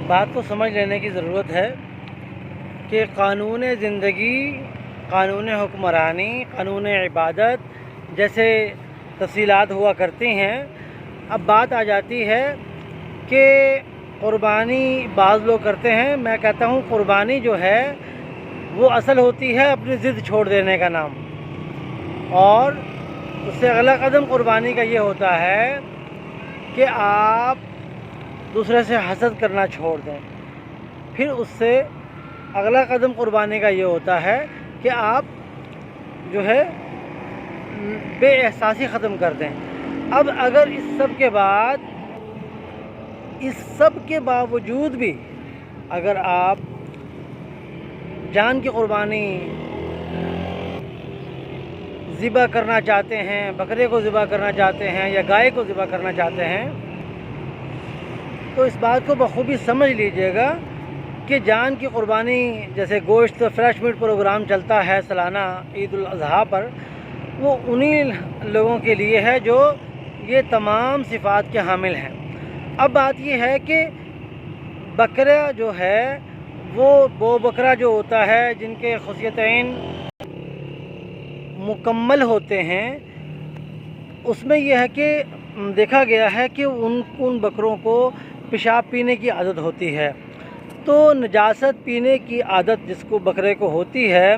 بات کو سمجھ لینے کی ضرورت ہے کہ قانون زندگی، قانون حکمرانی، قانون عبادت جیسے تفصیلات ہوا کرتی ہیں۔ اب بات آ جاتی ہے کہ قربانی بعض لوگ کرتے ہیں، میں کہتا ہوں قربانی جو ہے وہ اصل ہوتی ہے اپنی ضد چھوڑ دینے کا نام، اور اس سے اگلا قدم قربانی کا یہ ہوتا ہے کہ آپ دوسرے سے حسد کرنا چھوڑ دیں۔ پھر اس سے اگلا قدم قربانی کا یہ ہوتا ہے کہ آپ جو ہے بے احساسی ختم کر دیں۔ اب اگر اس سب کے باوجود بھی اگر آپ جان کی قربانی ذبح کرنا چاہتے ہیں، بکرے کو ذبح کرنا چاہتے ہیں یا گائے کو ذبح کرنا چاہتے ہیں، تو اس بات کو بخوبی سمجھ لیجئے گا کہ جان کی قربانی جیسے گوشت فریش میٹ پروگرام چلتا ہے سالانہ عید الاضحیٰ پر، وہ انہی لوگوں کے لیے ہے جو یہ تمام صفات کے حامل ہیں۔ اب بات یہ ہے کہ بکرا جو ہے وہ بکرا جو ہوتا ہے جن کے خصیتین مکمل ہوتے ہیں، اس میں یہ ہے کہ دیکھا گیا ہے کہ ان بکروں کو پیشاب پینے کی عادت ہوتی ہے، تو نجاست پینے کی عادت جس کو بکرے کو ہوتی ہے،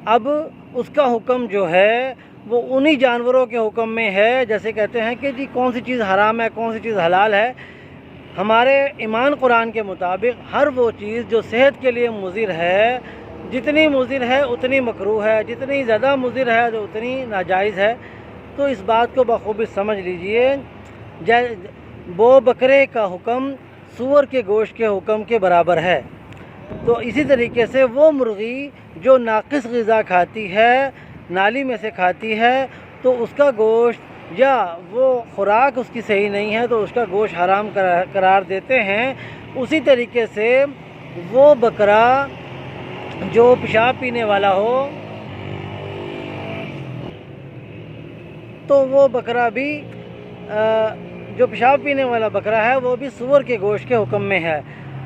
اب اس کا حکم جو ہے وہ انہی جانوروں کے حکم میں ہے، جیسے کہتے ہیں کہ جی کون سی چیز حرام ہے کون سی چیز حلال ہے۔ ہمارے ایمان قرآن کے مطابق ہر وہ چیز جو صحت کے لیے مضر ہے، جتنی مضر ہے اتنی مکروہ ہے، جتنی زیادہ مضر ہے تو اتنی ناجائز ہے۔ تو اس بات کو بخوبی سمجھ لیجئے، وہ بکرے کا حکم سور کے گوشت کے حکم کے برابر ہے۔ تو اسی طریقے سے وہ مرغی جو ناقص غذا کھاتی ہے، نالی میں سے کھاتی ہے، تو اس کا گوشت یا وہ خوراک اس کی صحیح نہیں ہے تو اس کا گوشت حرام قرار دیتے ہیں۔ اسی طریقے سے وہ بکرا جو پیشاب پینے والا ہو، تو وہ بکرا بھی جو پیشاب پینے والا بکرا ہے وہ بھی سور کے گوشت کے حکم میں ہے۔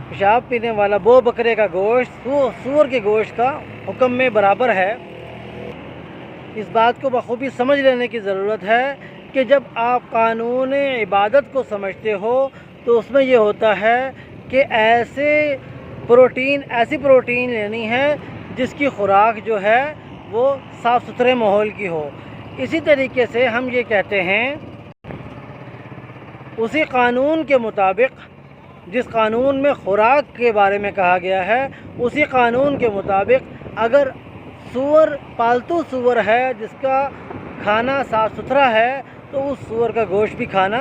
پیشاب پینے والا وہ بکرے کا گوشت سور کے گوشت کا حکم میں برابر ہے۔ اس بات کو بخوبی سمجھ لینے کی ضرورت ہے کہ جب آپ قانون عبادت کو سمجھتے ہو تو اس میں یہ ہوتا ہے کہ ایسی پروٹین لینی ہے جس کی خوراک جو ہے وہ صاف ستھرے ماحول کی ہو۔ اسی طریقے سے ہم یہ کہتے ہیں اسی قانون کے مطابق، جس قانون میں خوراک کے بارے میں کہا گیا ہے، اسی قانون کے مطابق اگر پالتو سور ہے جس کا کھانا صاف ستھرا ہے تو اس سور کا گوشت بھی کھانا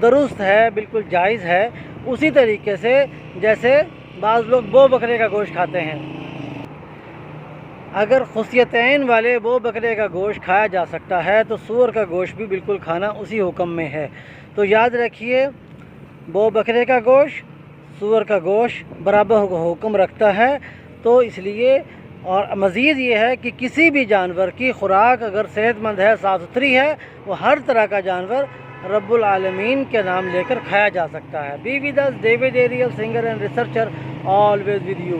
درست ہے، بالکل جائز ہے۔ اسی طریقے سے جیسے بعض لوگ وہ بکرے کا گوشت کھاتے ہیں، اگر خصیتین والے وہ بکرے کا گوشت کھایا جا سکتا ہے تو سور کا گوشت بھی بالکل کھانا اسی حکم میں ہے۔ تو یاد رکھیے، وہ بکرے کا گوشت سور کا گوشت برابر حکم رکھتا ہے۔ تو اس لیے اور مزید یہ ہے کہ کسی بھی جانور کی خوراک اگر صحت مند ہے، صاف ستھری ہے، وہ ہر طرح کا جانور رب العالمین کے نام لے کر کھایا جا سکتا ہے۔ Be with us David Ariel, singer and researcher, always with you۔